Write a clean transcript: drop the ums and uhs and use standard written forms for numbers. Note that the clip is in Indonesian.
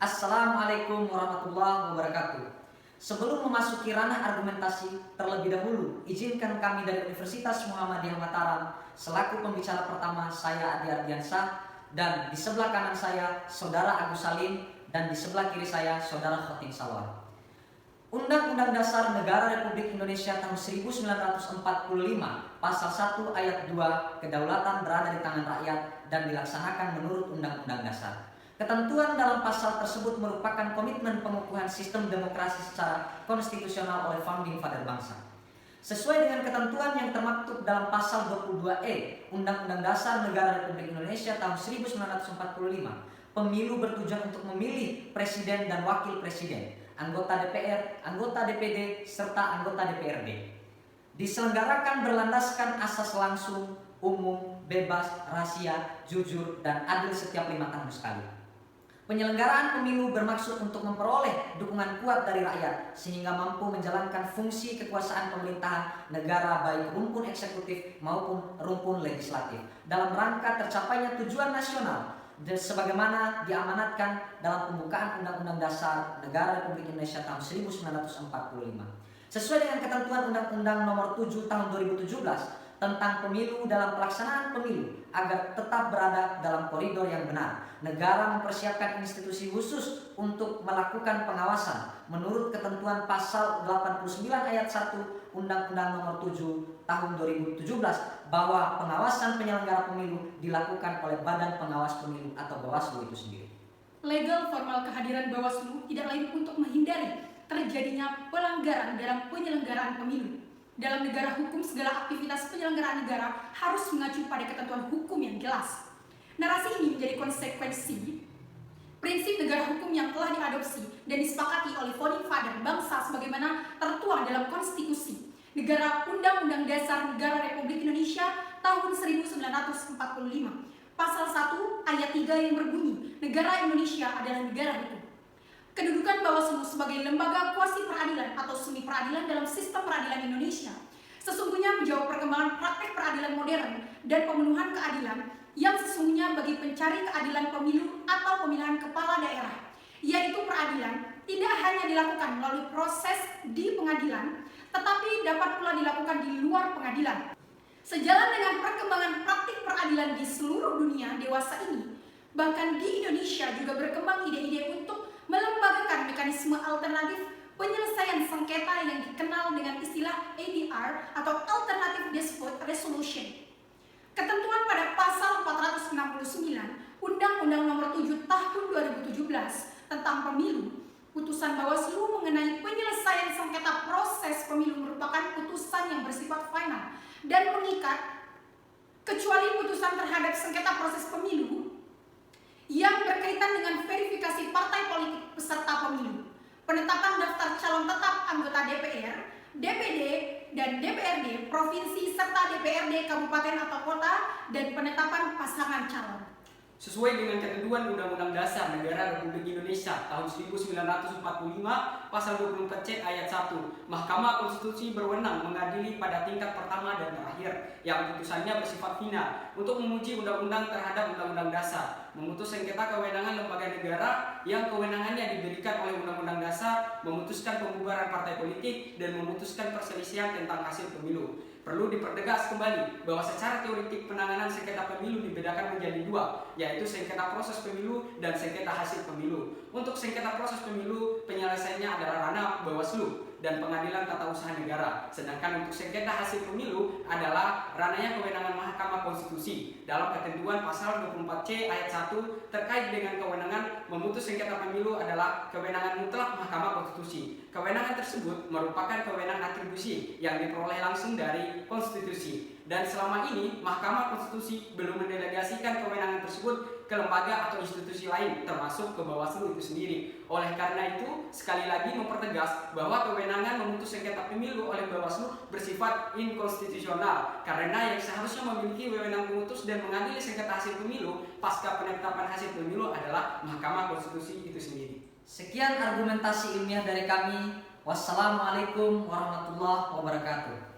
Assalamualaikum warahmatullahi wabarakatuh. Sebelum memasuki ranah argumentasi, terlebih dahulu izinkan kami dari Universitas Muhammadiyah Mataram selaku pembicara pertama, saya Adi Ardiansyah, dan di sebelah kanan saya Saudara Agus Salim, dan di sebelah kiri saya Saudara Khotim Salwan. Undang-Undang Dasar Negara Republik Indonesia tahun 1945 Pasal 1 Ayat 2, kedaulatan berada di tangan rakyat dan dilaksanakan menurut Undang-Undang Dasar. Ketentuan dalam pasal tersebut merupakan komitmen pengukuhan sistem demokrasi secara konstitusional oleh founding father bangsa. Sesuai dengan ketentuan yang termaktub dalam pasal 22E Undang-Undang Dasar Negara Republik Indonesia tahun 1945, pemilu bertujuan untuk memilih presiden dan wakil presiden, anggota DPR, anggota DPD, serta anggota DPRD. Diselenggarakan berlandaskan asas langsung, umum, bebas, rahasia, jujur, dan adil setiap 5 tahun sekali. Penyelenggaraan pemilu bermaksud untuk memperoleh dukungan kuat dari rakyat sehingga mampu menjalankan fungsi kekuasaan pemerintahan negara baik rumpun eksekutif maupun rumpun legislatif dalam rangka tercapainya tujuan nasional sebagaimana diamanatkan dalam pembukaan Undang-Undang Dasar Negara Republik Indonesia tahun 1945. Sesuai dengan ketentuan Undang-Undang Nomor 7 Tahun 2017 tentang pemilu dalam pelaksanaan pemilu agar tetap berada dalam koridor yang benar, negara mempersiapkan institusi khusus untuk melakukan pengawasan menurut ketentuan pasal 89 ayat 1 Undang-Undang Nomor 7 Tahun 2017 bahwa pengawasan penyelenggara pemilu dilakukan oleh Badan Pengawas Pemilu atau Bawaslu itu sendiri. Legal formal kehadiran Bawaslu tidak lain untuk menghindari terjadinya pelanggaran dalam penyelenggaraan pemilu. Dalam negara hukum, segala aktivitas penyelenggaraan negara harus mengacu pada ketentuan hukum yang jelas. Narasi ini menjadi konsekuensi prinsip negara hukum yang telah diadopsi dan disepakati oleh founding father bangsa sebagaimana tertuang dalam konstitusi negara Undang-Undang Dasar Negara Republik Indonesia tahun 1945. Pasal 1 ayat 3 yang berbunyi, negara Indonesia adalah negara hukum. Kedudukan Bawaslu sebagai lembaga kuasi peradilan atau semi peradilan dalam sistem peradilan Indonesia sesungguhnya menjawab perkembangan praktek peradilan modern dan pemenuhan keadilan yang sesungguhnya bagi pencari keadilan pemilu atau pemilihan kepala daerah, yaitu peradilan tidak hanya dilakukan melalui proses di pengadilan, tetapi dapat pula dilakukan di luar pengadilan. Sejalan dengan perkembangan praktik peradilan di seluruh dunia dewasa ini, bahkan di Indonesia juga berkembang ide-ide untuk melembagakan mekanisme alternatif penyelesaian sengketa yang dikenal dengan istilah ADR atau Alternative Dispute Resolution. Ketentuan pada pasal 469 Undang-Undang Nomor 7 Tahun 2017 tentang Pemilu, putusan Bawaslu mengenai penyelesaian sengketa proses pemilu merupakan putusan yang bersifat final dan mengikat, kecuali putusan terhadap sengketa proses pemilu yang berkaitan dengan verifikasi partai politik peserta pemilu, penetapan daftar calon tetap anggota DPR, DPD, dan DPRD provinsi serta DPRD kabupaten atau kota, dan penetapan pasangan calon. Sesuai dengan ketentuan Undang-Undang Dasar Negara Republik Indonesia tahun 1945 Pasal 24C ayat 1, Mahkamah Konstitusi berwenang mengadili pada tingkat pertama dan terakhir yang putusannya bersifat final untuk menguji undang-undang terhadap Undang-Undang Dasar, memutus sengketa kewenangan lembaga negara yang kewenangannya diberikan oleh Undang-Undang Dasar, memutuskan pembubaran partai politik, dan memutuskan perselisihan tentang hasil pemilu. Perlu dipertegas kembali bahwa secara teoritik penanganan sengketa pemilu dibedakan menjadi dua, yaitu sengketa proses pemilu dan sengketa hasil pemilu. Untuk sengketa proses pemilu, penyelesaiannya adalah ranah Bawaslu dan Pengadilan Tata Usaha Negara. Sedangkan untuk sengketa hasil pemilu adalah ranahnya kewenangan Mahkamah Konstitusi dalam ketentuan pasal 24C ayat 1 terkait dengan kewenangan memutus sengketa pemilu adalah kewenangan mutlak Mahkamah Konstitusi. Kewenangan tersebut merupakan kewenangan atribusi yang diperoleh langsung dari konstitusi. Dan selama ini Mahkamah Konstitusi belum mendelegasikan kewenangan tersebut ke lembaga atau institusi lain termasuk ke Bawaslu itu sendiri. Oleh karena itu, sekali lagi mempertegas bahwa kewenangan memutus sengketa pemilu oleh Bawaslu bersifat inkonstitusional karena yang seharusnya memiliki wewenang memutus dan mengadili sengketa hasil pemilu pasca penetapan hasil pemilu adalah Mahkamah Konstitusi itu sendiri. Sekian argumentasi ilmiah dari kami. Wassalamualaikum warahmatullahi wabarakatuh.